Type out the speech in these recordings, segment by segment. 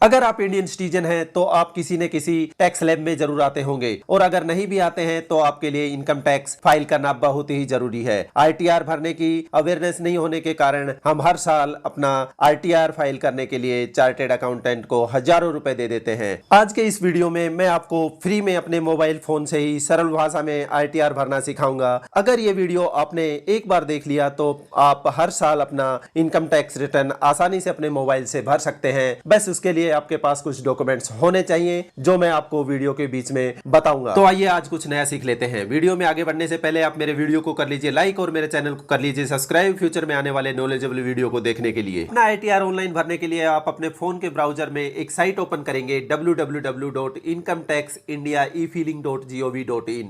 अगर आप Indian citizen हैं तो आप किसी न किसी टैक्स लैब में जरूर आते होंगे, और अगर नहीं भी आते हैं तो आपके लिए इनकम टैक्स फाइल करना बहुत ही जरूरी है। आरटीआर भरने की अवेयरनेस नहीं होने के कारण हम हर साल अपना आरटीआर फाइल करने के लिए चार्टेड अकाउंटेंट को हजारों रुपए दे देते हैं। आज के इस वीडियो में मैं आपको फ्री में अपने मोबाइल फोन से ही सरल भाषा में आरटीआर भरना सिखाऊंगा। अगर ये वीडियो आपने एक बार देख लिया तो आप हर साल अपना इनकम टैक्स रिटर्न आसानी से अपने मोबाइल से भर सकते हैं। बस उसके लिए आपके पास कुछ डॉक्यूमेंट्स होने चाहिए जो मैं आपको वीडियो के बीच में बताऊंगा। तो आइए आज कुछ नया सीख लेते हैं। वीडियो में आगे बढ़ने से पहले आप मेरे वीडियो को कर लीजिए लाइक और मेरे चैनल को कर लीजिए सब्सक्राइब फ्यूचर में आने वाले नॉलेजेबल वीडियो को देखने के लिए। अपना आईटीआर ऑनलाइन भरने के लिए आप अपने फोन के ब्राउजर में एक साइट ओपन करेंगे www.incometaxindiaefiling.gov.in।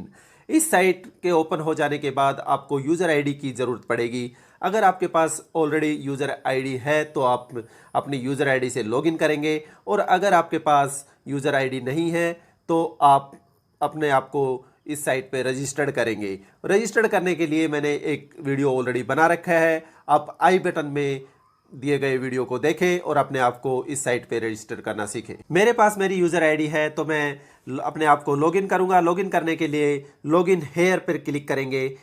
इस साइट के ओपन हो जाने के बाद आपको यूजर आईडी की जरूरत पड़ेगी। अगर आपके पास ऑलरेडी यूजर आईडी है तो आप अपनी यूजर आईडी से लॉगिन करेंगे, और अगर आपके पास यूजर आईडी नहीं है तो आप अपने आप को इस साइट पे रजिस्टर्ड करेंगे। रजिस्टर्ड करने के लिए मैंने एक वीडियो ऑलरेडी बना रखा है, आप आई बटन में दिए गए वीडियो को देखें और अपने आप को इस साइट पे रजिस्टर करना सीखें। मेरे पास मेरी यूजर आईडी है तो मैं अपने आप को लॉगिन करूंगा। लॉगिन करने के लिए लॉगिन हेयर पर क्लिक करेंगे।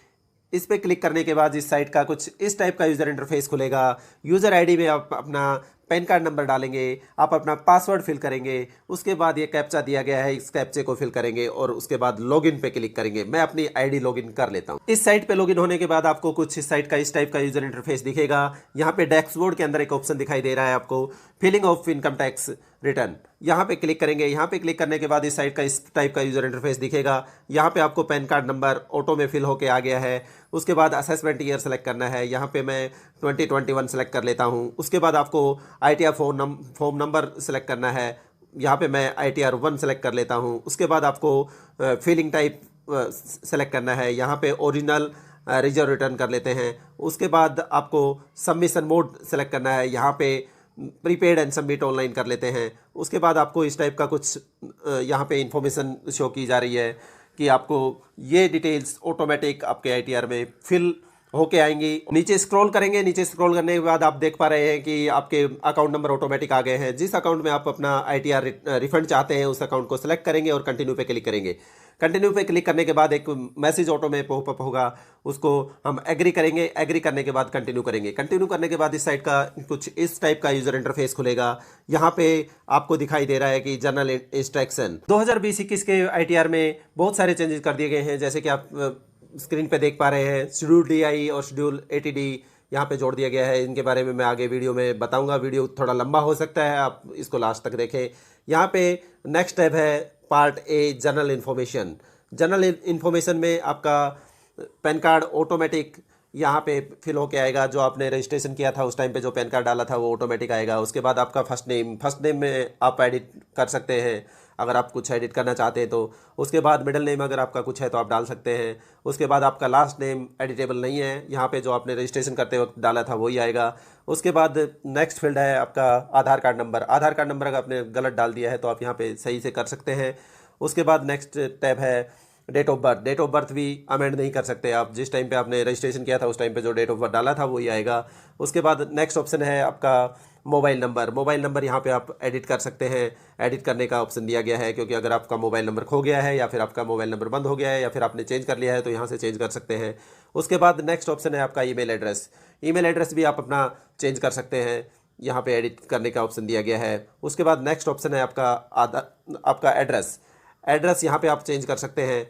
इस पे क्लिक करने के बाद इस साइट का कुछ इस टाइप का यूजर इंटरफेस खुलेगा। यूजर आईडी में आप अपना पैन कार्ड नंबर डालेंगे, आप अपना पासवर्ड फिल करेंगे, उसके बाद ये कैप्चा दिया गया है, इस कैप्चे को फिल करेंगे और उसके बाद लॉगिन पे क्लिक करेंगे। मैं अपनी आईडी लॉगिन कर लेता हूँ। इस साइट पे लॉगिन होने के बाद आपको कुछ इस साइट का इस टाइप का यूजर इंटरफेस दिखेगा। यहाँ पे डैशबोर्ड के अंदर एक ऑप्शन दिखाई दे रहा है आपको, filing of income tax return. यहाँ पे क्लिक करेंगे। यहाँ पे क्लिक करने के बाद इस साइट का इस टाइप का यूजर इंटरफेस दिखेगा। यहाँ पे आपको पैन कार्ड नंबर ऑटो में फिल होके आ गया है। उसके बाद असेसमेंट ईयर सेलेक्ट करना है। यहाँ पे मैं 2021 सेलेक्ट कर लेता हूँ। उसके बाद आपको आईटीआर फॉर्म नंबर सेलेक्ट करना है। यहाँ पे मैं आईटीआर 1 सेलेक्ट कर लेता हूँ। उसके बाद आपको फिलिंग टाइप सेलेक्ट करना है। यहाँ पे ओरिजिनल रिजर्व रिटर्न कर लेते हैं। उसके बाद आपको सबमिशन मोड सेलेक्ट करना है। यहाँ पे प्रीपेड एंड सबमिट ऑनलाइन कर लेते हैं। उसके बाद आपको इस टाइप का कुछ यहाँ पे इंफॉर्मेशन शो की जा रही है कि आपको ये डिटेल्स ऑटोमेटिक आपके आईटीआर में फिल होके आएंगी। नीचे स्क्रॉल करेंगे। नीचे स्क्रॉल करने के बाद आप देख पा रहे हैं कि आपके अकाउंट नंबर ऑटोमेटिक आ गए हैं। जिस अकाउंट में आप अपना आईटीआर रिफंड चाहते हैं उस अकाउंट को सिलेक्ट करेंगे और कंटिन्यू पे क्लिक करेंगे। कंटिन्यू पे क्लिक करने के बाद एक मैसेज ऑटो में पॉपअप होगा, उसको हम एग्री करेंगे। एग्री करने के बाद कंटिन्यू करेंगे। कंटिन्यू करने के बाद इस साइट का कुछ इस टाइप का यूजर इंटरफेस खुलेगा। यहाँ पे आपको दिखाई दे रहा है कि जनरल इंस्ट्रक्शन 2020-21 के आईटीआर में बहुत सारे चेंजेस कर दिए गए हैं। जैसे कि आप स्क्रीन पे देख पा रहे हैं, शेड्यूल डीआई और शेड्यूल एटीडी यहाँ पे जोड़ दिया गया है। इनके बारे में मैं आगे वीडियो में बताऊंगा। वीडियो थोड़ा लंबा हो सकता है, आप इसको लास्ट तक देखें। यहाँ पे नेक्स्ट टैब है part a general information. General information में आपका पैन कार्ड ऑटोमेटिक यहाँ पे फिल होके आएगा। जो आपने रजिस्ट्रेशन किया था उस टाइम पे जो पैन कार्ड डाला था वो ऑटोमेटिक आएगा। उसके बाद आपका फर्स्ट नेम में आप एडिट कर सकते हैं अगर आप कुछ एडिट करना चाहते हैं तो। उसके बाद मिडिल नेम अगर आपका कुछ है तो आप डाल सकते हैं। उसके बाद आपका लास्ट नेम एडिटेबल नहीं है, यहाँ पे जो आपने रजिस्ट्रेशन करते वक्त डाला था वही आएगा। उसके बाद नेक्स्ट फील्ड है आपका आधार कार्ड नंबर। आधार कार्ड नंबर अगर आपने गलत डाल दिया है तो आप यहाँ पे सही से कर सकते हैं। उसके बाद नेक्स्ट टैब है date of birth. Date of birth भी अमेंड नहीं कर सकते आप। जिस टाइम पे आपने रजिस्ट्रेशन किया था उस टाइम पे जो डेट ऑफ बर्थ डाला था वही आएगा। उसके बाद नेक्स्ट ऑप्शन है आपका मोबाइल नंबर। मोबाइल नंबर यहाँ पे आप एडिट कर सकते हैं। एडिट करने का ऑप्शन दिया गया है, क्योंकि अगर आपका मोबाइल नंबर खो गया है या फिर आपका मोबाइल नंबर बंद हो गया है या फिर आपने चेंज कर लिया है तो यहाँ से चेंज कर सकते हैं। उसके बाद नेक्स्ट ऑप्शन है आपका ईमेल एड्रेस। ईमेल एड्रेस भी आप अपना चेंज कर सकते हैं, यहाँ पे एडिट करने का ऑप्शन दिया गया है। उसके बाद नेक्स्ट ऑप्शन है आपका एड्रेस। एड्रेस यहाँ पे आप चेंज कर सकते हैं,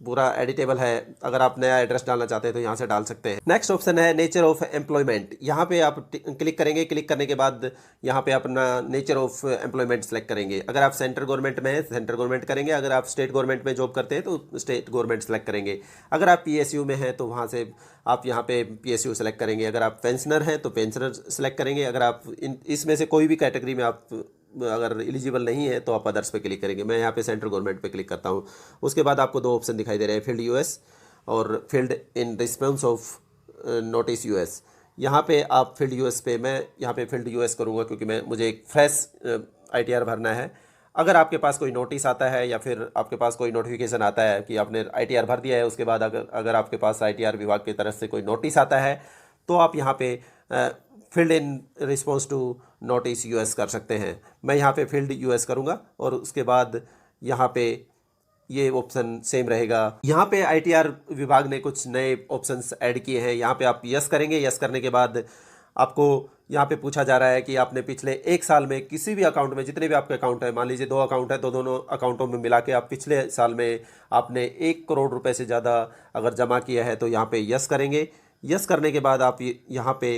पूरा एडिटेबल है। अगर आप नया एड्रेस डालना चाहते हैं तो यहाँ से डाल सकते हैं। नेक्स्ट ऑप्शन है नेचर ऑफ एम्प्लॉयमेंट। यहाँ पे आप क्लिक करेंगे। क्लिक करने के बाद यहाँ पे अपना नेचर ऑफ एम्प्लॉयमेंट सेलेक्ट करेंगे। अगर आप सेंट्रल गवर्नमेंट में हैं सेंट्रल गवर्नमेंट करेंगे। अगर आप स्टेट गवर्नमेंट में जॉब करते हैं तो स्टेट गवर्नमेंट सेलेक्ट करेंगे। अगर आप पीएसयू में हैं तो वहाँ से आप यहाँ पे पीएसयू सेलेक्ट करेंगे। अगर आप पेंशनर हैं तो पेंशनर सेलेक्ट करेंगे। अगर आप इसमें से कोई भी कैटेगरी में आप अगर एलिजिबल नहीं है तो आप अदर्स पे क्लिक करेंगे। मैं यहाँ पे सेंट्रल गवर्नमेंट पे क्लिक करता हूँ। उसके बाद आपको दो ऑप्शन दिखाई दे रहे हैं, फील्ड यूएस और field in response of notice US. यहाँ पे आप फील्ड यूएस पे, मैं यहाँ पे फील्ड यूएस करूँगा क्योंकि मुझे एक फ्रेश आईटीआर भरना है। अगर आपके पास कोई नोटिस आता है या फिर आपके पास कोई नोटिफिकेशन आता है कि आपने आईटीआर भर दिया है, उसके बाद अगर आपके पास आईटीआर विभाग की तरफ से कोई नोटिस आता है तो आप यहाँ पे filed in response to notice US कर सकते हैं। मैं यहाँ पे फील्ड यूएस करूँगा और उसके बाद यहाँ पे ये ऑप्शन सेम रहेगा। यहाँ पे आईटीआर विभाग ने कुछ नए ऑप्शंस ऐड किए हैं। यहाँ पे आप यस करेंगे। यस करने के बाद आपको यहाँ पे पूछा जा रहा है कि आपने पिछले 1 साल में किसी भी अकाउंट में, जितने भी आपके अकाउंट है, मान लीजिए 2 अकाउंट है तो दोनों अकाउंटों में मिला के आप पिछले साल में आपने 1 करोड़ रुपए से ज़्यादा अगर जमा किया है तो यहाँ पे यस करेंगे। यस करने के बाद आप यहाँ पे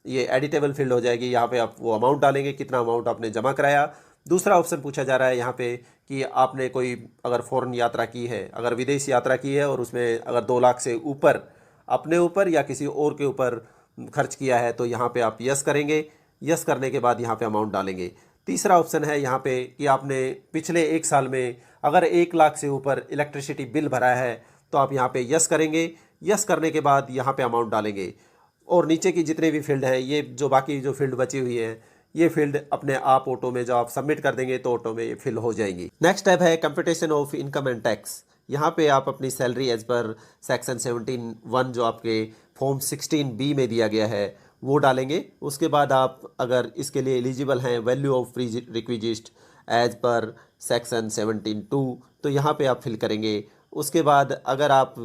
ये एडिटेबल फील्ड हो जाएगी। यहाँ पे आप वो अमाउंट डालेंगे, कितना अमाउंट आपने जमा कराया। दूसरा ऑप्शन पूछा जा रहा है यहाँ पे कि आपने कोई अगर फॉरेन यात्रा की है, अगर विदेश यात्रा की है और उसमें अगर 2 लाख से ऊपर अपने ऊपर या किसी और के ऊपर खर्च किया है तो यहाँ पे आप यस करेंगे। यस करने के बाद यहाँ पे अमाउंट डालेंगे। तीसरा ऑप्शन है यहाँ पे कि आपने पिछले 1 साल में अगर 1 लाख से ऊपर इलेक्ट्रिसिटी बिल भरा है तो आप यहाँ पे यस करेंगे। यस करने के बाद यहाँ पे अमाउंट डालेंगे। और नीचे की जितने भी फील्ड हैं, ये जो बाकी जो फील्ड बची हुई है, ये फील्ड अपने आप ऑटो में, जब आप सबमिट कर देंगे तो ऑटो में ये फिल हो जाएंगी। नेक्स्ट स्टेप है computation of income and tax. यहाँ पे आप अपनी सैलरी एज पर सेक्शन 17(1) जो आपके फॉर्म 16B में दिया गया है वो डालेंगे। उसके बाद आप अगर इसके लिए एलिजिबल हैं, value of prerequisite as per section 17(2) तो यहाँ पे आप फिल करेंगे। उसके बाद अगर आप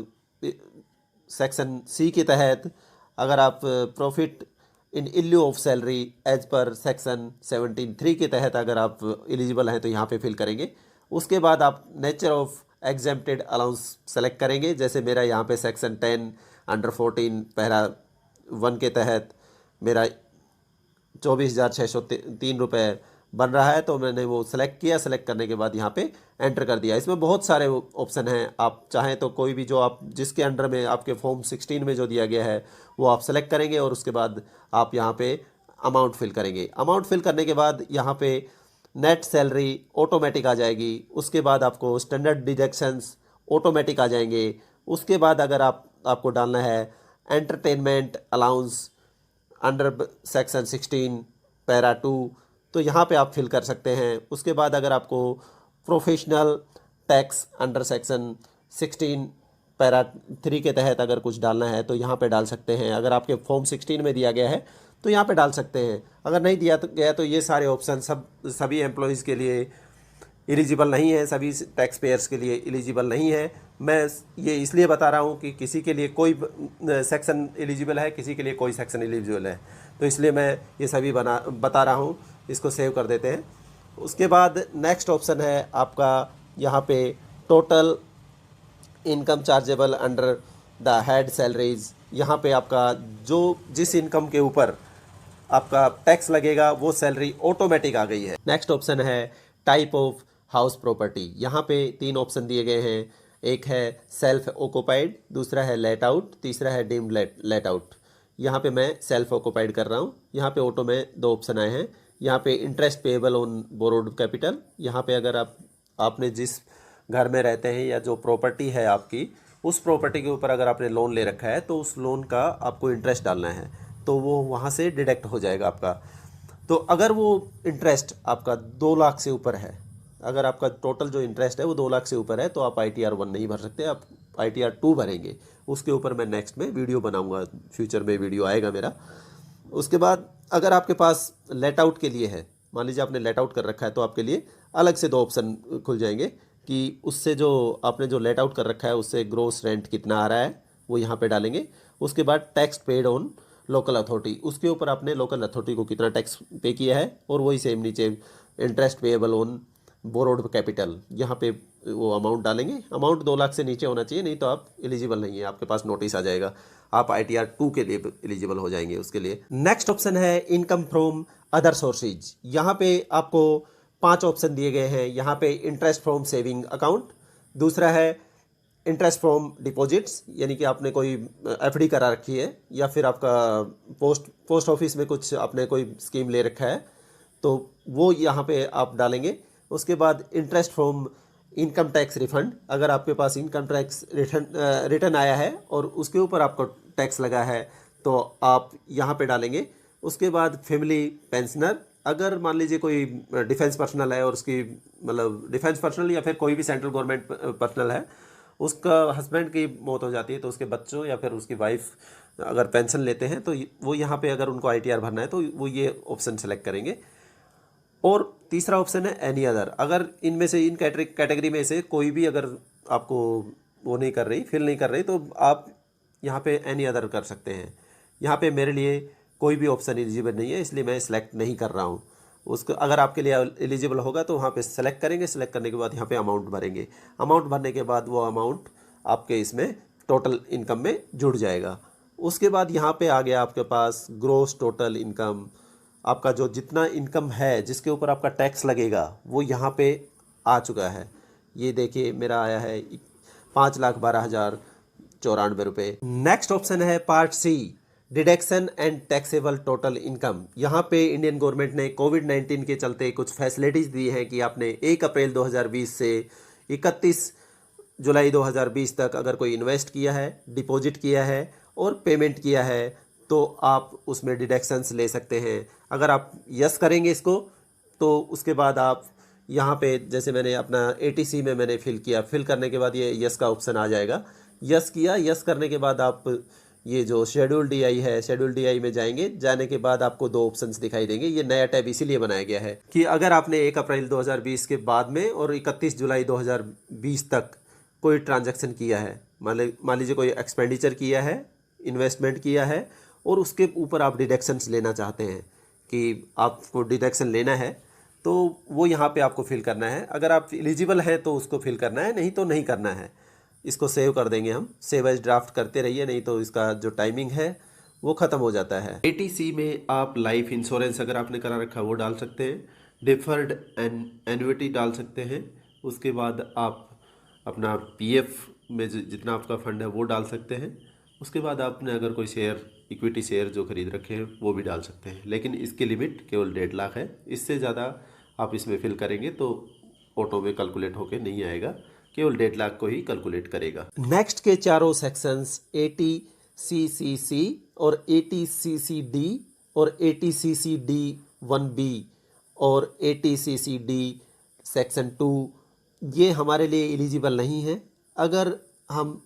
सेक्शन C के तहत अगर आप profit in lieu of salary as per section 17(3) के तहत अगर आप एलिजिबल हैं तो यहाँ पे फिल करेंगे। उसके बाद आप nature of exempted allowance select करेंगे। जैसे मेरा यहाँ पे सेक्शन 10(14) पैरा 1 के तहत मेरा 24,603 रुपये बन रहा है तो मैंने वो सिलेक्ट किया। सिलेक्ट करने के बाद यहाँ पे एंटर कर दिया। इसमें बहुत सारे ऑप्शन हैं, आप चाहें तो कोई भी जो आप जिसके अंडर में आपके फॉर्म 16 में जो दिया गया है वो आप सेलेक्ट करेंगे और उसके बाद आप यहाँ पे अमाउंट फिल करेंगे। अमाउंट फिल करने के बाद यहाँ पे नेट सैलरी ऑटोमेटिक आ जाएगी। उसके बाद आपको स्टैंडर्ड डिडक्शंस ऑटोमेटिक आ जाएंगे। उसके बाद अगर आपको डालना है entertainment allowance under section 16 para 2 तो यहाँ पे आप फिल कर सकते हैं। उसके बाद अगर आपको professional tax under section 16 para 3 के तहत अगर कुछ डालना है तो यहाँ पे डाल सकते हैं। अगर आपके फॉर्म 16 में दिया गया है तो यहाँ पे डाल सकते हैं। अगर नहीं दिया गया तो ये सारे ऑप्शन सभी एम्प्लॉयज़ के लिए एलिजिबल नहीं है, सभी टैक्स पेयर्स के लिए एलिजिबल नहीं है। मैं ये इसलिए बता रहा हूँ कि किसी के लिए कोई सेक्शन एलिजिबल है, किसी के लिए कोई सेक्शन एलिजिबल है, तो इसलिए मैं ये सभी बता रहा हूँ। इसको सेव कर देते हैं। उसके बाद नेक्स्ट ऑप्शन है आपका यहाँ पे total income chargeable under the head salaries. यहाँ पे आपका जो जिस इनकम के ऊपर आपका टैक्स लगेगा वो सैलरी ऑटोमेटिक आ गई है। नेक्स्ट ऑप्शन है टाइप ऑफ हाउस प्रॉपर्टी। यहाँ पे 3 ऑप्शन दिए गए हैं। एक है सेल्फ ऑक्यूपाइड, दूसरा है लेट आउट, तीसरा है डीम्ड लेट आउट। यहाँ पे मैं सेल्फ ऑक्यूपाइड कर रहा हूँ। यहाँ पे ऑटो में 2 ऑप्शन आए हैं। यहाँ पे interest payable on borrowed capital. यहाँ पे अगर आपने जिस घर में रहते हैं या जो प्रॉपर्टी है आपकी, उस प्रॉपर्टी के ऊपर अगर आपने लोन ले रखा है तो उस लोन का आपको इंटरेस्ट डालना है तो वो वहाँ से डिडक्ट हो जाएगा आपका। तो अगर वो इंटरेस्ट आपका 2 लाख से ऊपर है, अगर आपका टोटल जो इंटरेस्ट है वो 2 लाख से ऊपर है तो आप ITR 1 नहीं भर सकते, आप ITR 2 भरेंगे। उसके ऊपर मैं नेक्स्ट में वीडियो बनाऊंगा, फ्यूचर में वीडियो आएगा मेरा। उसके बाद अगर आपके पास लेट आउट के लिए है, मान लीजिए आपने लेट आउट कर रखा है तो आपके लिए अलग से 2 ऑप्शन खुल जाएंगे कि उससे जो आपने जो लेट आउट कर रखा है उससे ग्रोस रेंट कितना आ रहा है वो यहाँ पे डालेंगे। उसके बाद tax paid on local authority, उसके ऊपर आपने लोकल अथॉरिटी को कितना टैक्स पे किया है और वही सेम नीचे interest payable on borrowed capital, यहाँ पे वो अमाउंट डालेंगे। अमाउंट 2 लाख से नीचे होना चाहिए, नहीं तो आप एलिजिबल नहीं है, आपके पास नोटिस आ जाएगा, आप ITR 2 के लिए एलिजिबल हो जाएंगे उसके लिए। नेक्स्ट ऑप्शन है इनकम फ्रॉम अदर सोर्सेज। यहाँ पे आपको 5 ऑप्शन दिए गए हैं। यहाँ पे इंटरेस्ट फ्रॉम सेविंग अकाउंट, दूसरा है इंटरेस्ट फ्रॉम डिपॉजिट्स, यानी कि आपने कोई FD करा रखी है या फिर आपका पोस्ट ऑफिस में कुछ आपने कोई स्कीम ले रखा है तो वो यहाँ पे आप डालेंगे। उसके बाद interest from income tax refund, अगर आपके पास इनकम टैक्स रिटर्न आया है और उसके ऊपर आपको टैक्स लगा है तो आप यहाँ पे डालेंगे। उसके बाद फैमिली पेंशनर, अगर मान लीजिए कोई डिफेंस पर्सनल है और उसकी मतलब डिफेंस पर्सनल या फिर कोई भी सेंट्रल गवर्नमेंट पर्सनल है उसका हस्बैंड की मौत हो जाती है तो उसके बच्चों या फिर उसकी वाइफ अगर पेंशन लेते हैं तो वो यहाँ पे अगर उनको ITR भरना है तो वो ये ऑप्शन सेलेक्ट करेंगे। और तीसरा ऑप्शन है एनी अदर। अगर इनमें से इन कैटेगरी में से कोई भी अगर आपको वो नहीं कर रही, फिल नहीं कर रही, तो आप यहाँ पे एनी अदर कर सकते हैं। यहाँ पे मेरे लिए कोई भी ऑप्शन एलिजिबल नहीं है, इसलिए मैं सिलेक्ट नहीं कर रहा हूँ। उसको अगर आपके लिए एलिजिबल होगा तो वहाँ पे सेलेक्ट करेंगे, सेलेक्ट करने के बाद यहाँ पे अमाउंट भरेंगे। अमाउंट भरने के बाद वो अमाउंट आपके इसमें टोटल इनकम में जुड़ जाएगा। उसके बाद यहाँ पे आ गया आपके पास ग्रोस टोटल इनकम। आपका जो जितना इनकम है जिसके ऊपर आपका टैक्स लगेगा वो यहाँ पे आ चुका है। ये देखिए मेरा आया है 5,12,094 रुपये। नेक्स्ट ऑप्शन है part C, deduction and taxable total income. यहाँ पे इंडियन गवर्नमेंट ने कोविड-19 के चलते कुछ फैसिलिटीज़ दी हैं कि आपने 1 अप्रैल 2020 से 31 जुलाई 2020 तक अगर कोई इन्वेस्ट किया है, डिपॉजिट किया है और पेमेंट किया है तो आप उसमें डिडक्शंस ले सकते हैं। अगर आप यस करेंगे इसको तो उसके बाद आप यहाँ पे जैसे मैंने अपना ATC में मैंने फिल किया, फिल करने के बाद ये यस का ऑप्शन आ जाएगा। यस किया, यस करने के बाद आप ये जो शेड्यूल DI है, शेड्यूल DI में जाएंगे। जाने के बाद आपको 2 ऑप्शंस दिखाई देंगे। ये नया टैब इसीलिए बनाया गया है कि अगर आपने 1 अप्रैल 2020 के बाद में और 31 जुलाई 2020 तक कोई ट्रांजैक्शन किया है, मान लीजिए कोई एक्सपेंडिचर किया है, इन्वेस्टमेंट किया है और उसके ऊपर आप डिडक्शंस लेना चाहते हैं कि आपको डिडक्शन लेना है तो वो यहाँ पे आपको फिल करना है। अगर आप एलिजिबल हैं तो उसको फिल करना है, नहीं तो नहीं करना है। इसको सेव कर देंगे हम, सेव एज ड्राफ्ट करते रहिए, नहीं तो इसका जो टाइमिंग है वो ख़त्म हो जाता है। ATC में आप लाइफ इंश्योरेंस अगर आपने करा रखा है वो डाल सकते हैं, डिफर्ड एन्युटी डाल सकते हैं। उसके बाद आप अपना PF में जितना आपका फंड है वो डाल सकते हैं। उसके बाद आपने अगर कोई शेयर, इक्विटी शेयर जो खरीद रखे हैं वो भी डाल सकते हैं, लेकिन इसकी लिमिट केवल 1.5 लाख है। इससे ज़्यादा आप इसमें फिल करेंगे तो ऑटो में कैलकुलेट होके नहीं आएगा, केवल 1.5 लाख को ही कैलकुलेट करेगा। नेक्स्ट के चारों सेक्शंस ATCCC और ATCCD और ATCCD 1B और ATCCD सेक्शन 2 ये हमारे लिए एलिजिबल नहीं है। अगर हम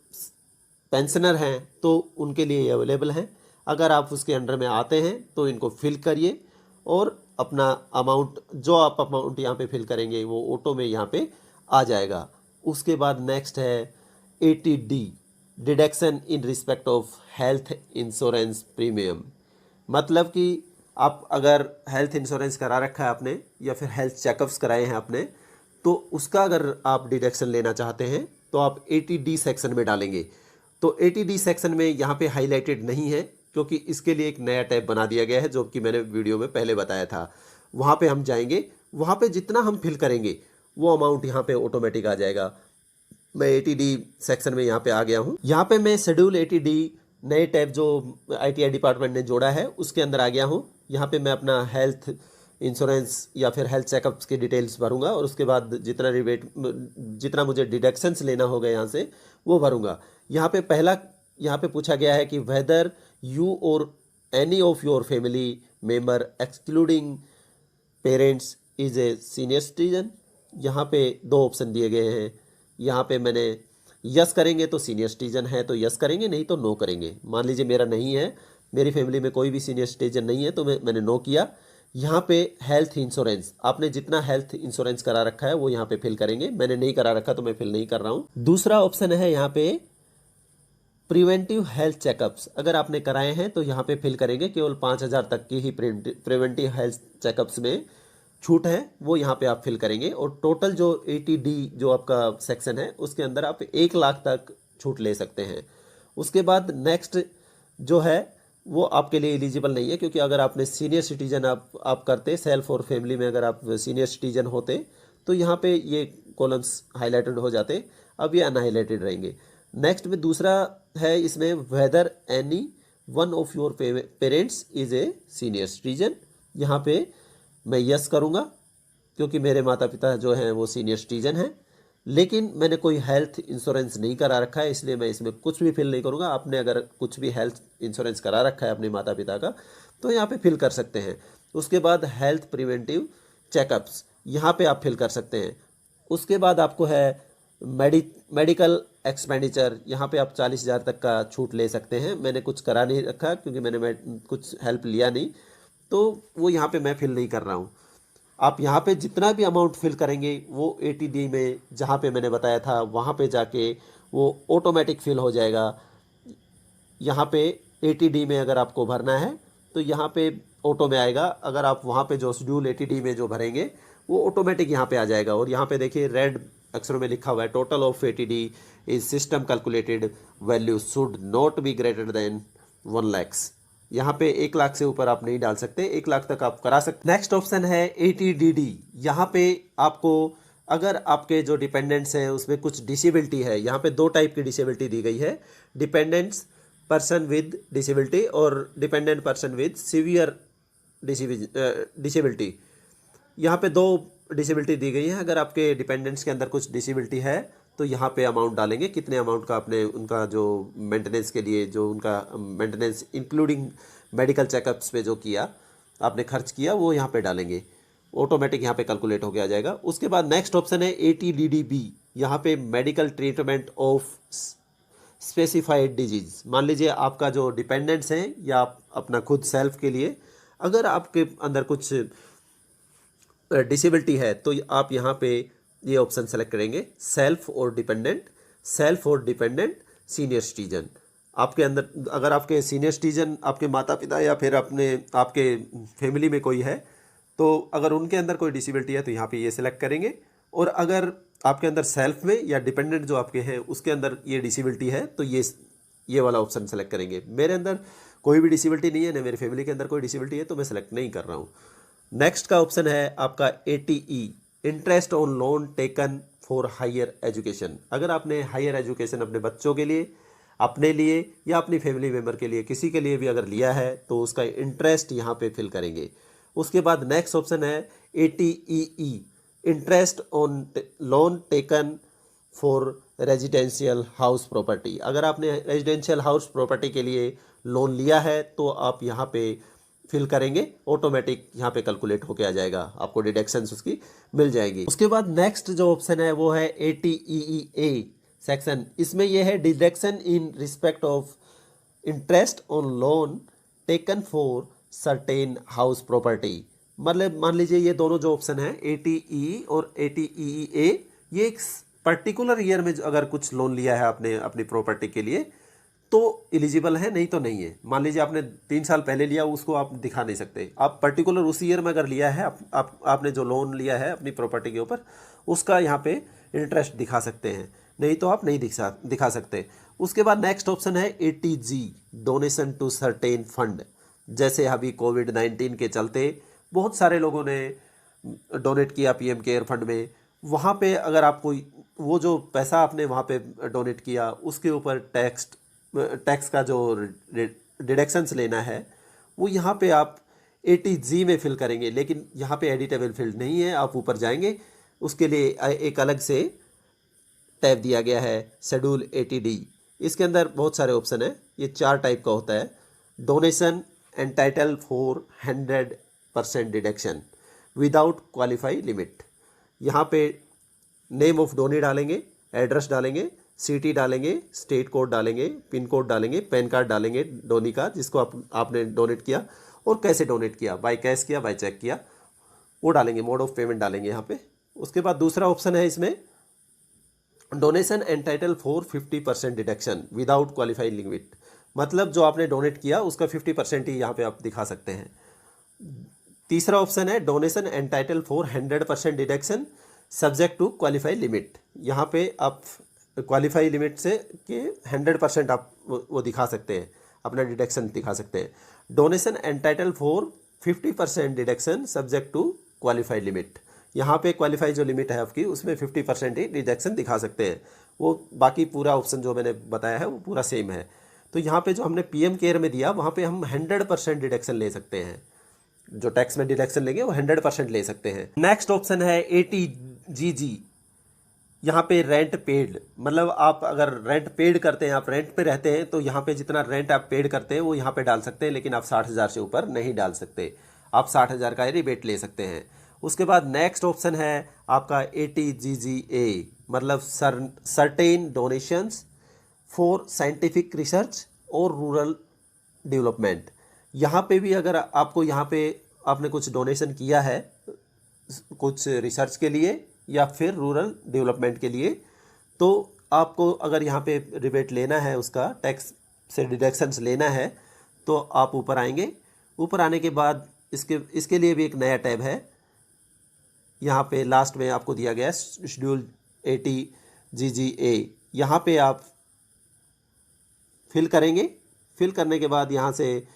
पेंशनर हैं तो उनके लिए ये अवेलेबल हैं। अगर आप उसके अंडर में आते हैं तो इनको फिल करिए और अपना अमाउंट, जो आप अमाउंट यहाँ पे फिल करेंगे वो ऑटो में यहाँ पे आ जाएगा। उसके बाद नेक्स्ट है 80D, deduction in respect of health insurance premium. मतलब कि आप अगर हेल्थ इंश्योरेंस करा रखा है आपने या फिर हेल्थ चेकअप्स कराए हैं आपने तो उसका अगर आप डिडक्शन लेना चाहते हैं तो आप 80D सेक्शन में डालेंगे। तो 80D सेक्शन में यहाँ पे हाईलाइटेड नहीं है क्योंकि इसके लिए एक नया टैब बना दिया गया है जो कि मैंने वीडियो में पहले बताया था। वहाँ पे हम जाएंगे, वहाँ पे जितना हम फिल करेंगे वो अमाउंट यहाँ पे ऑटोमेटिक आ जाएगा। मैं 80D सेक्शन में यहाँ पे आ गया हूँ। यहाँ पे मैं शेड्यूल 80D नए टैब जो ITI डिपार्टमेंट ने जोड़ा है उसके अंदर आ गया हूँ। यहाँ पे मैं अपना हेल्थ इंश्योरेंस या फिर हेल्थ चेकअप्स की डिटेल्स भरूंगा और उसके बाद जितना मुझे डिडक्शंस लेना होगा यहाँ से वो भरूंगा। यहाँ पे पूछा गया है कि वेदर यू और any of your family member excluding parents is a senior citizen. यहाँ पे 2 ऑप्शन दिए गए हैं। यहाँ पे मैंने यस करेंगे तो सीनियर सिटीजन है तो यस करेंगे, नहीं तो नो करेंगे। मान लीजिए मेरा नहीं है, मेरी फैमिली में कोई भी सीनियर सिटीजन नहीं है तो मैंने नो किया। यहाँ पे हेल्थ इंश्योरेंस, आपने जितना हेल्थ इंश्योरेंस करा रखा है वो यहाँ पे फिल करेंगे। मैंने नहीं करा रखा तो मैं फिल नहीं कर रहा हूँ। दूसरा ऑप्शन है यहाँ पे प्रिवेंटिव हेल्थ चेकअप्स। अगर आपने कराए हैं तो यहाँ पे फिल करेंगे। केवल 5,000 तक की ही प्रिवेंटिव हेल्थ चेकअप्स में छूट है, वो यहाँ पे आप फिल करेंगे। और टोटल जो 80D जो आपका सेक्शन है उसके अंदर आप 1 लाख तक छूट ले सकते हैं। उसके बाद नेक्स्ट जो है वो आपके लिए एलिजिबल नहीं है क्योंकि अगर आपने सीनियर सिटीजन आप करते, सेल्फ और फैमिली में अगर आप सीनियर सिटीजन होते तो यहाँ पे ये कॉलम्स हाईलाइटेड हो जाते, अब ये अनहाईलाइटेड रहेंगे। नेक्स्ट में दूसरा है इसमें whether any one of your parents is a senior citizen. यहाँ पे मैं यस करूँगा क्योंकि मेरे माता पिता जो हैं वो सीनियर सिटीजन हैं, लेकिन मैंने कोई हेल्थ इंश्योरेंस नहीं करा रखा है इसलिए मैं इसमें कुछ भी फिल नहीं करूँगा। आपने अगर कुछ भी हेल्थ इंश्योरेंस करा रखा है अपने माता पिता का तो यहाँ पे फिल कर सकते हैं। उसके बाद हेल्थ प्रिवेंटिव चेकअप्स, यहाँ पे आप फिल कर सकते हैं। उसके बाद आपको है मेडिकल एक्सपेंडिचर, यहाँ पे आप 40,000 तक का छूट ले सकते हैं। मैंने कुछ करा नहीं रखा क्योंकि मैं कुछ हेल्प लिया नहीं, तो वो यहाँ पे मैं फिल नहीं कर रहा हूँ। आप यहाँ पे जितना भी अमाउंट फिल करेंगे वो ATD में जहाँ पे मैंने बताया था वहाँ पे जाके वो ऑटोमेटिक फिल हो जाएगा। यहाँ पे ATD में अगर आपको भरना है तो यहाँ पे ऑटो में आएगा। अगर आप वहाँ पे जो शेड्यूल ATD में जो भरेंगे वो ऑटोमेटिक यहाँ पे आ जाएगा। और यहाँ पे देखिए रेड अक्षरों में लिखा हुआ है, total of ATD is system calculated value should not be greater than 1 lakh. यहाँ पे 1 लाख से ऊपर आप नहीं डाल सकते, 1 लाख तक आप करा सकते। नेक्स्ट ऑप्शन है ATDD। यहाँ पे आपको अगर आपके जो डिपेंडेंट्स हैं उसमें कुछ डिसेबिलिटी है, यहाँ पे 2 टाइप की डिसेबिलिटी दी गई है, डिपेंडेंट्स पर्सन विद डिसेबिलिटी और dependent person with severe disability. यहाँ पे 2 डिसेबिलिटी दी गई है। अगर आपके डिपेंडेंट्स के अंदर कुछ डिसेबिलिटी है तो यहाँ पे अमाउंट डालेंगे, कितने अमाउंट का आपने उनका जो मेंटेनेंस के लिए, जो उनका मेंटेनेंस इंक्लूडिंग मेडिकल चेकअप्स पे जो किया आपने खर्च किया, वो यहाँ पे डालेंगे, ऑटोमेटिक यहाँ पे कैलकुलेट होके आ जाएगा। उसके बाद नेक्स्ट ऑप्शन है ATDDB। यहाँ पे medical treatment of specified disease. मान लीजिए आपका जो डिपेंडेंट्स हैं या आप अपना खुद सेल्फ के लिए अगर आपके अंदर कुछ डिसेबिलिटी है तो आप यहाँ पे ये ऑप्शन सेलेक्ट करेंगे, सेल्फ और डिपेंडेंट सीनियर सिटीजन। आपके अंदर अगर आपके सीनियर सिटीजन आपके माता पिता या फिर आपके फैमिली में कोई है तो अगर उनके अंदर कोई डिसेबिलिटी है तो यहाँ पे ये सिलेक्ट करेंगे। और अगर आपके अंदर सेल्फ में या डिपेंडेंट जो आपके हैं उसके अंदर ये डिसेबिलिटी है तो ये वाला ऑप्शन सेलेक्ट करेंगे। मेरे अंदर कोई भी डिसेबिलिटी नहीं है, ना मेरी फैमिली के अंदर कोई डिसेबिलिटी है, तो मैं सेलेक्ट नहीं कर रहा हूँ। नेक्स्ट का ऑप्शन है आपका ATE, interest on loan taken for higher education. अगर आपने हायर एजुकेशन अपने बच्चों के लिए, अपने लिए या अपनी फैमिली मेम्बर के लिए, किसी के लिए भी अगर लिया है तो उसका इंटरेस्ट यहाँ पे फिल करेंगे। उसके बाद नेक्स्ट ऑप्शन है ATEE, interest on loan taken for residential house property. अगर आपने रेजिडेंशियल हाउस प्रॉपर्टी के लिए लोन लिया है तो आप यहाँ पे फिल करेंगे, ऑटोमेटिक यहाँ पे कैलकुलेट होके आ जाएगा, आपको डिडक्शंस उसकी मिल जाएगी। उसके बाद नेक्स्ट जो ऑप्शन है वो है ATEEA सेक्शन। इसमें यह है deduction in respect of interest on loan taken for certain house property. मतलब मान लीजिए ये दोनों जो ऑप्शन है ATE और ATEEA, ये एक पर्टिकुलर ईयर में अगर कुछ लोन लिया है आपने अपनी प्रॉपर्टी के लिए तो एलिजिबल है, नहीं तो नहीं है। मान लीजिए आपने 3 साल पहले लिया, उसको आप दिखा नहीं सकते। आप पर्टिकुलर उसी ईयर में अगर लिया है, आपने जो लोन लिया है अपनी प्रॉपर्टी के ऊपर, उसका यहाँ पे इंटरेस्ट दिखा सकते हैं, नहीं तो आप नहीं दिखा सकते। उसके बाद नेक्स्ट ऑप्शन है ATG, donation to certain fund. जैसे अभी कोविड-19 के चलते बहुत सारे लोगों ने डोनेट किया PM केयर फंड में, वहाँ पे अगर आप कोई वो जो पैसा आपने वहाँ पे डोनेट किया उसके ऊपर टैक्स का जो डिडक्शंस लेना है वो यहाँ पे आप ATG में फिल करेंगे। लेकिन यहाँ पे एडिटेबल फील्ड नहीं है, आप ऊपर जाएंगे उसके लिए एक अलग से टैब दिया गया है शेड्यूल ATD। इसके अंदर बहुत सारे ऑप्शन है, ये 4 टाइप का होता है। Donation entitled for 100% deduction without qualify limit. यहाँ पे नेम ऑफ डोनी डालेंगे, एड्रेस डालेंगे, सिटी डालेंगे, स्टेट कोड डालेंगे, पिन कोड डालेंगे, पैन कार्ड डालेंगे डोनी का जिसको आपने डोनेट किया और कैसे डोनेट किया, बाय कैश किया, बाय चेक किया, वो डालेंगे, मोड ऑफ पेमेंट डालेंगे यहाँ पे। उसके बाद दूसरा ऑप्शन है इसमें donation entitled for 50% deduction without qualified limit. मतलब जो आपने डोनेट किया उसका 50% ही यहाँ पे आप दिखा सकते हैं। तीसरा ऑप्शन है donation entitled for 100% deduction subject to qualified limit. यहाँ पे आप क्वालिफाई लिमिट से कि 100% आप वो दिखा सकते हैं, अपना डिडक्शन दिखा सकते हैं। Donation entitled for 50% deduction subject to qualified limit. यहाँ पे क्वालिफाई जो लिमिट है आपकी उसमें 50% ही डिडक्शन दिखा सकते हैं। वो बाकी पूरा ऑप्शन जो मैंने बताया है वो पूरा सेम है। तो यहाँ पे जो हमने PM केयर में दिया वहाँ पे हम 100% डिडक्शन ले सकते हैं, जो टैक्स में डिडक्शन लेंगे वो 100% ले सकते हैं। नेक्स्ट ऑप्शन है ATGG। यहाँ पे रेंट पेड, मतलब आप अगर रेंट पेड करते हैं, आप रेंट पे रहते हैं तो यहाँ पे जितना रेंट आप पेड करते हैं वो यहाँ पे डाल सकते हैं, लेकिन आप 60,000 से ऊपर नहीं डाल सकते। आप 60,000 का रिबेट ले सकते हैं। उसके बाद नेक्स्ट ऑप्शन है आपका ATGGA, मतलब certain donations for scientific research और रूरल डेवलपमेंट। यहाँ पे भी अगर आपको यहाँ पे आपने कुछ डोनेशन किया है कुछ रिसर्च के लिए या फिर रूरल डेवलपमेंट के लिए, तो आपको अगर यहाँ पे रिबेट लेना है, उसका टैक्स से डिडक्शंस लेना है, तो आप ऊपर आएंगे। ऊपर आने के बाद इसके लिए भी एक नया टैब है। यहाँ पे लास्ट में आपको दिया गया है शेड्यूल 80 GGA। यहाँ पे आप फिल करेंगे। फिल करने के बाद यहाँ से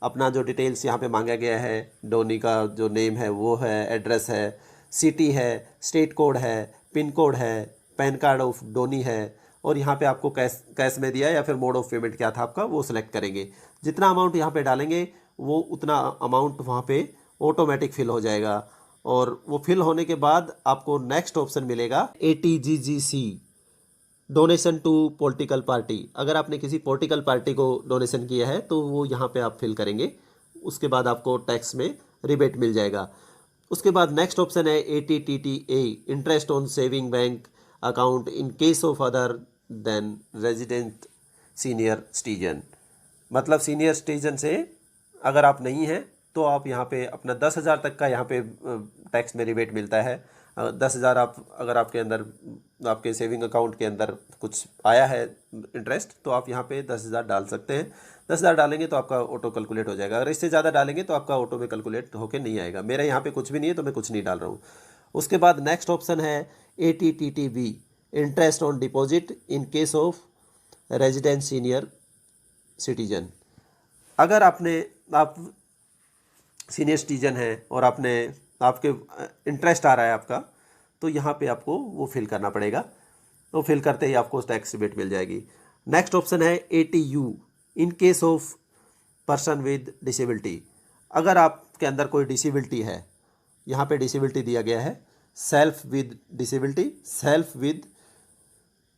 अपना जो डिटेल्स यहाँ पे मांगा गया है, डोनी का जो नेम है वो है, एड्रेस है, सिटी है, स्टेट कोड है, पिन कोड है, पैन कार्ड ऑफ डोनी है, और यहाँ पे आपको कैश में दिया है या फिर मोड ऑफ पेमेंट क्या था आपका, वो सिलेक्ट करेंगे। जितना अमाउंट यहाँ पे डालेंगे वो उतना अमाउंट वहाँ पे ऑटोमेटिक फिल हो जाएगा। और वो फिल होने के बाद आपको नेक्स्ट ऑप्शन मिलेगा ATGGC, donation to political party. अगर आपने किसी पॉलिटिकल पार्टी को डोनेशन किया है तो वो यहाँ पे आप फिल करेंगे। उसके बाद आपको टैक्स में रिबेट मिल जाएगा। उसके बाद नेक्स्ट ऑप्शन है ATTTA, interest on saving bank account in case of other than resident senior citizen. मतलब सीनियर सिटीजन से अगर आप नहीं हैं तो आप यहाँ पे अपना 10,000 तक का यहाँ पे टैक्स में रिबेट मिलता है। 10,000 आप अगर आपके अंदर आपके सेविंग अकाउंट के अंदर कुछ आया है इंटरेस्ट, तो आप यहाँ पे 10,000 डाल सकते हैं। 10,000 डालेंगे तो आपका ऑटो कैलकुलेट हो जाएगा। अगर इससे ज़्यादा डालेंगे तो आपका ऑटो में कैलकुलेट होकर नहीं आएगा। मेरा यहाँ पे कुछ भी नहीं है तो मैं कुछ नहीं डाल रहा हूँ। उसके बाद नेक्स्ट ऑप्शन है ATTTB, interest on deposit in case of resident senior citizen. अगर आप सीनियर सिटीजन हैं और आपके इंटरेस्ट आ रहा है आपका, तो यहाँ पे आपको वो फिल करना पड़ेगा। तो फिल करते ही आपको टैक्स रिबेट मिल जाएगी। नेक्स्ट ऑप्शन है ATU, in case of person with disability. अगर आपके अंदर कोई डिसेबिलिटी है, यहाँ पे डिसेबिलिटी दिया गया है self with disability, self with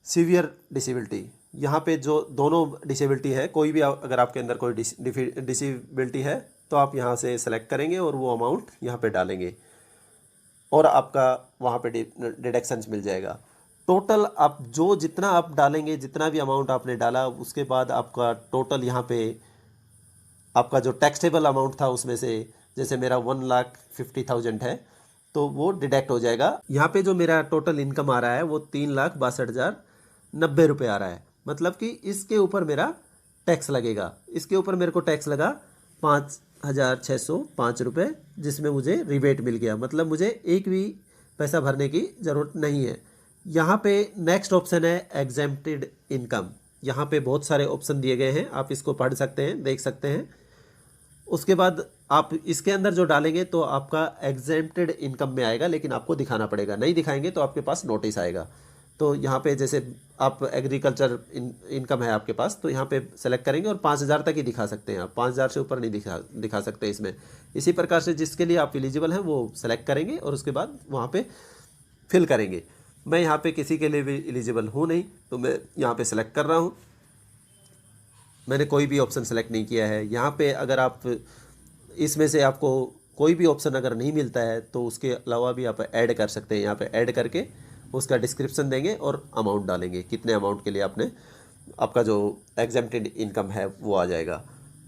severe disability. यहाँ पे जो दोनों डिसेबिलिटी है, कोई भी अगर आपके अंदर कोई डिसेबिलिटी है तो आप यहाँ से सेलेक्ट करेंगे और वो अमाउंट यहाँ पे डालेंगे और आपका वहाँ पे डिडक्शंस मिल जाएगा। टोटल आप जितना आप डालेंगे, जितना भी अमाउंट आपने डाला, उसके बाद आपका टोटल यहाँ पे आपका जो टैक्सेबल अमाउंट था उसमें से, जैसे मेरा 1,50,000 है तो वो डिडक्ट हो जाएगा। यहाँ पे जो मेरा टोटल इनकम आ रहा है वो 3,62,090 रुपये आ रहा है। मतलब कि इसके ऊपर मेरा टैक्स लगेगा। इसके ऊपर मेरे को टैक्स लगा 5,605 रुपये, जिसमें मुझे रिबेट मिल गया। मतलब मुझे एक भी पैसा भरने की ज़रूरत नहीं है। यहाँ पे नेक्स्ट ऑप्शन है एग्जेम्प्टेड इनकम। यहाँ पे बहुत सारे ऑप्शन दिए गए हैं, आप इसको पढ़ सकते हैं, देख सकते हैं। उसके बाद आप इसके अंदर जो डालेंगे तो आपका एग्जेम्प्टेड इनकम में आएगा, लेकिन आपको दिखाना पड़ेगा। नहीं दिखाएंगे तो आपके पास नोटिस आएगा। तो यहाँ पे जैसे आप एग्रीकल्चर इनकम है आपके पास, तो यहाँ पे सेलेक्ट करेंगे और 5,000 तक ही दिखा सकते हैं आप, 5,000 से ऊपर नहीं दिखा सकते इसमें। इसी प्रकार से जिसके लिए आप एलिजिबल हैं वो सेलेक्ट करेंगे और उसके बाद वहाँ पे फिल करेंगे। मैं यहाँ पे किसी के लिए भी एलिजिबल हूँ नहीं, तो मैं यहाँ पे सेलेक्ट कर रहा हूँ। मैंने कोई भी ऑप्शन सेलेक्ट नहीं किया है। यहाँ पे अगर आप इसमें से आपको कोई भी ऑप्शन अगर नहीं मिलता है तो उसके अलावा भी आप ऐड कर सकते हैं। यहाँ पे ऐड करके उसका डिस्क्रिप्शन देंगे और अमाउंट डालेंगे, कितने अमाउंट के लिए आपका जो एग्जेम्प्टेड इनकम है वो आ जाएगा।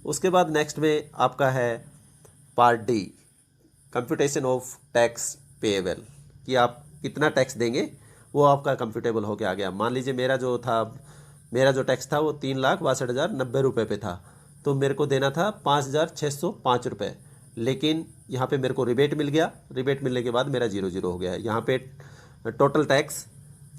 उसके बाद नेक्स्ट में आपका है part D, computation of tax payable, कि आप कितना टैक्स देंगे वो आपका कंप्यूटेबल होके आ गया। मान लीजिए मेरा जो टैक्स था वो 3,62,090 रुपये पे था, तो मेरे को देना था 5,605 रुपये। लेकिन यहाँ पे मेरे को रिबेट मिल गया। रिबेट मिलने के बाद मेरा 0 हो गया है। यहाँ पे टोटल टैक्स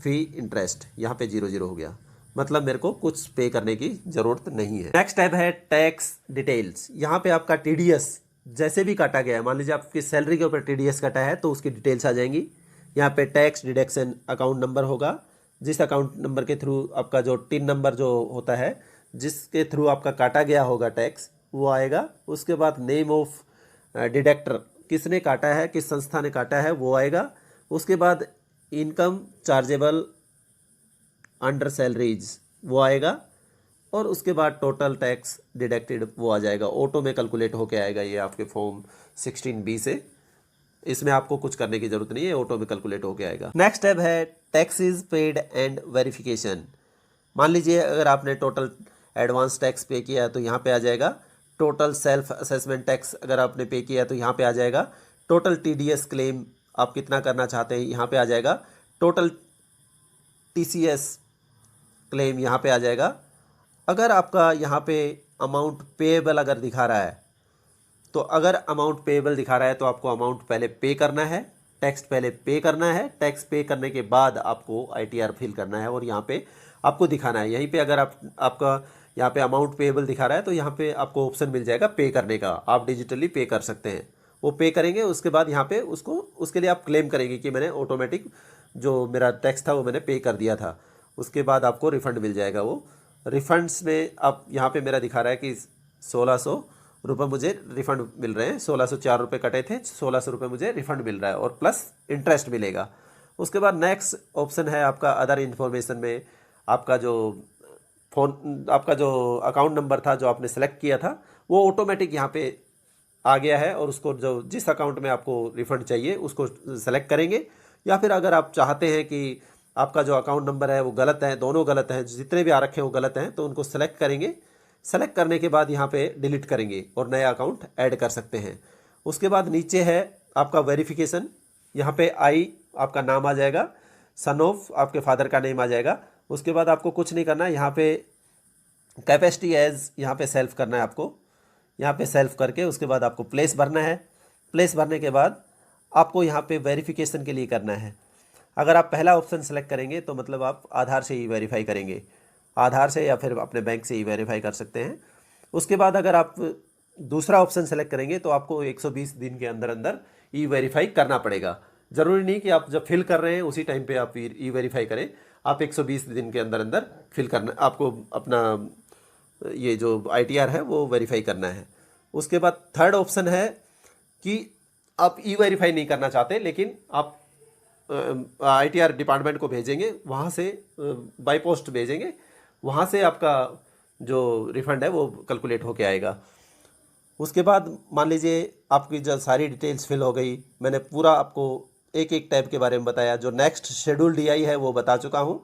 फी इंटरेस्ट यहाँ पे 0 हो गया। मतलब मेरे को कुछ पे करने की ज़रूरत नहीं है। नेक्स्ट टैब है टैक्स डिटेल्स। यहाँ पे आपका TDS जैसे भी काटा गया है, मान लीजिए आपकी सैलरी के ऊपर TDS काटा है तो उसकी डिटेल्स आ जाएंगी। यहाँ पे टैक्स डिडक्शन अकाउंट नंबर होगा, जिस अकाउंट नंबर के थ्रू आपका जो टिन नंबर जो होता है, जिसके थ्रू आपका काटा गया होगा टैक्स, वो आएगा। उसके बाद नेम ऑफ डिडक्टर, किसने काटा है, किस संस्था ने काटा है, वो आएगा। उसके बाद इनकम चार्जेबल अंडर सैलरीज वो आएगा। और उसके बाद टोटल टैक्स डिडक्टेड वो आ जाएगा, ऑटो में कैलकुलेट होके आएगा। ये आपके फॉर्म 16B से इसमें आपको कुछ करने की जरूरत नहीं है, ऑटो में कैलकुलेट होके आएगा। नेक्स्ट स्टेप है टैक्सेस पेड एंड वेरिफिकेशन। मान लीजिए अगर आपने टोटल एडवांस टैक्स पे किया है तो यहाँ पे आ जाएगा। टोटल सेल्फ असेसमेंट टैक्स अगर आपने पे किया है तो यहाँ पे आ जाएगा। टोटल टीडीएस क्लेम आप कितना करना चाहते हैं यहाँ पे आ जाएगा। टोटल टीसीएस क्लेम यहाँ पे आ जाएगा। अगर आपका यहाँ पे अमाउंट पेएबल अगर दिखा रहा है तो अगर अमाउंट पेएबल दिखा रहा है तो आपको अमाउंट पहले पे करना है, टैक्स पहले पे करना है। टैक्स पे करने के बाद आपको आईटीआर फिल करना है और यहाँ पे आपको दिखाना है। यहीं पे अगर आपका यहाँ पे अमाउंट पेएबल दिखा रहा है तो यहाँ पे आपको ऑप्शन मिल जाएगा पे करने का। आप डिजिटली पे कर सकते हैं। वो पे करेंगे, उसके बाद यहाँ पे उसके लिए आप क्लेम करेंगे कि मैंने ऑटोमेटिक जो मेरा टैक्स था वो मैंने पे कर दिया था। उसके बाद आपको रिफ़ंड मिल जाएगा। वो रिफ़ंड्स में आप यहाँ पे मेरा दिखा रहा है कि 1600 रुपये मुझे रिफ़ंड मिल रहे हैं। 1604 रुपये कटे थे, 1600 रुपये मुझे रिफ़ंड मिल रहा है और प्लस इंटरेस्ट मिलेगा। उसके बाद नेक्स्ट ऑप्शन है आपका अदर इन्फॉर्मेशन में आपका जो अकाउंट नंबर था जो आपने सेलेक्ट किया था वो ऑटोमेटिक यहाँ पे आ गया है और उसको जिस अकाउंट में आपको रिफ़ंड चाहिए उसको सेलेक्ट करेंगे। या फिर अगर आप चाहते हैं कि आपका जो अकाउंट नंबर है वो गलत है, दोनों गलत हैं, जितने भी आ रखे हैं वो गलत हैं, तो उनको सेलेक्ट करेंगे। सेलेक्ट करने के बाद यहाँ पे डिलीट करेंगे और नया अकाउंट ऐड कर सकते हैं। उसके बाद नीचे है आपका वेरिफिकेशन। यहाँ पे आई आपका नाम आ जाएगा, सन ऑफ आपके फादर का नेम आ जाएगा। उसके बाद आपको कुछ नहीं करना है। यहाँ पे कैपेसिटी एज यहाँ पे सेल्फ करना है आपको। यहाँ पे सेल्फ करके उसके बाद आपको प्लेस भरना है। प्लेस भरने के बाद आपको यहाँ पे वेरिफिकेशन के लिए करना है। अगर आप पहला ऑप्शन सेलेक्ट करेंगे तो मतलब आप आधार से ही वेरीफाई करेंगे, आधार से या फिर अपने बैंक से ही वेरीफाई कर सकते हैं। उसके बाद अगर आप दूसरा ऑप्शन सेलेक्ट करेंगे तो आपको 120 दिन के अंदर अंदर ई वेरीफाई करना पड़ेगा। ज़रूरी नहीं कि आप जब फिल कर रहे हैं उसी टाइम पे आप ई वेरीफाई करें। आप 120 दिन के अंदर अंदर फिल करना, आपको अपना ये जो आईटीआर है वो वेरीफाई करना है। उसके बाद थर्ड ऑप्शन है कि आप ई वेरीफाई नहीं करना चाहते लेकिन आप आईटीआर डिपार्टमेंट को भेजेंगे, वहाँ से बाय पोस्ट भेजेंगे, वहाँ से आपका जो रिफ़ंड है वो कैलकुलेट होके आएगा। उसके बाद मान लीजिए आपकी जो सारी डिटेल्स फिल हो गई, मैंने पूरा आपको एक एक टैब के बारे में बताया। जो नेक्स्ट शेड्यूल डीआई है वो बता चुका हूँ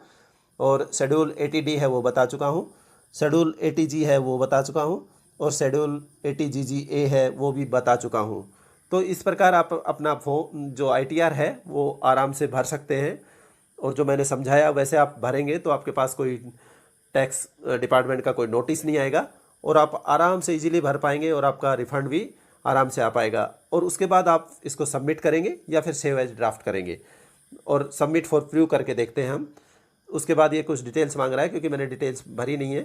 और शेड्यूल एटीडी है वो बता चुका हूँ, शेड्यूल एटीजी है वो बता चुका हूँ और शेड्यूल एटीजीजीए है वो भी बता चुका हूँ। तो इस प्रकार आप अपना जो आईटीआर है वो आराम से भर सकते हैं और जो मैंने समझाया वैसे आप भरेंगे तो आपके पास कोई टैक्स डिपार्टमेंट का कोई नोटिस नहीं आएगा और आप आराम से इजीली भर पाएंगे और आपका रिफ़ंड भी आराम से आ पाएगा। और उसके बाद आप इसको सबमिट करेंगे या फिर सेव एज ड्राफ्ट करेंगे और सबमिट फॉर प्रूव करके देखते हैं हम। उसके बाद ये कुछ डिटेल्स मांग रहा है क्योंकि मैंने डिटेल्स भरी नहीं है,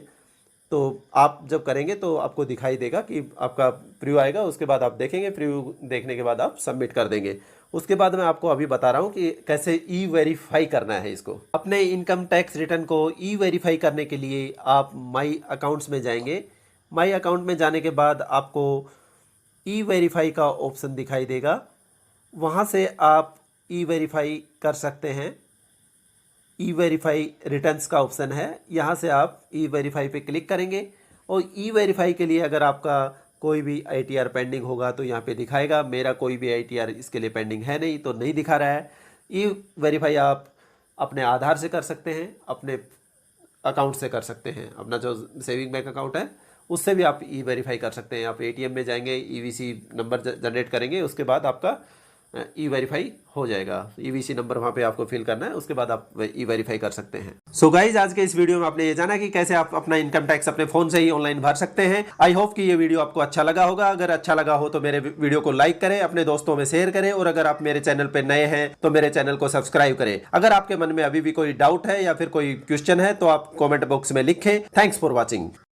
तो आप जब करेंगे तो आपको दिखाई देगा कि आपका प्रीव्यू आएगा। उसके बाद आप देखेंगे, प्रीव्यू देखने के बाद आप सबमिट कर देंगे। उसके बाद मैं आपको अभी बता रहा हूँ कि कैसे ई वेरीफाई करना है इसको। अपने इनकम टैक्स रिटर्न को ई वेरीफाई करने के लिए आप माई अकाउंट्स में जाएंगे। माई अकाउंट में जाने के बाद आपको ई वेरीफाई का ऑप्शन दिखाई देगा, वहाँ से आप ई वेरीफाई कर सकते हैं। ई वेरीफाई रिटर्न्स का ऑप्शन है, यहाँ से आप ई वेरीफाई पे क्लिक करेंगे और ई वेरीफाई के लिए अगर आपका कोई भी आईटीआर पेंडिंग होगा तो यहाँ पे दिखाएगा। मेरा कोई भी आईटीआर इसके लिए पेंडिंग है नहीं तो नहीं दिखा रहा है। ई वेरीफाई आप अपने आधार से कर सकते हैं, अपने अकाउंट से कर सकते हैं, अपना जो सेविंग बैंक अकाउंट है उससे भी आप ई वेरीफाई कर सकते हैं। आप एटीएम में जाएंगे, ईवीसी नंबर जनरेट करेंगे, उसके बाद आपका ई वेरीफाई हो जाएगा। ईवीसी नंबर वहाँ पे आपको फिल करना है, उसके बाद आप ई वेरीफाई कर सकते हैं। सो गाइज, आज के इस वीडियो में आपने ये जाना कि कैसे आप अपना इनकम टैक्स अपने फोन से ही ऑनलाइन भर सकते हैं। आई होप कि ये वीडियो आपको अच्छा लगा होगा। अगर अच्छा लगा हो तो मेरे वीडियो को लाइक करें, अपने दोस्तों में शेयर करें और अगर आप मेरे चैनल पर नए हैं तो मेरे चैनल को सब्सक्राइब करें। अगर आपके मन में अभी भी कोई डाउट है या फिर कोई क्वेश्चन है तो आप कॉमेंट बॉक्स में लिखें। Thanks for watching.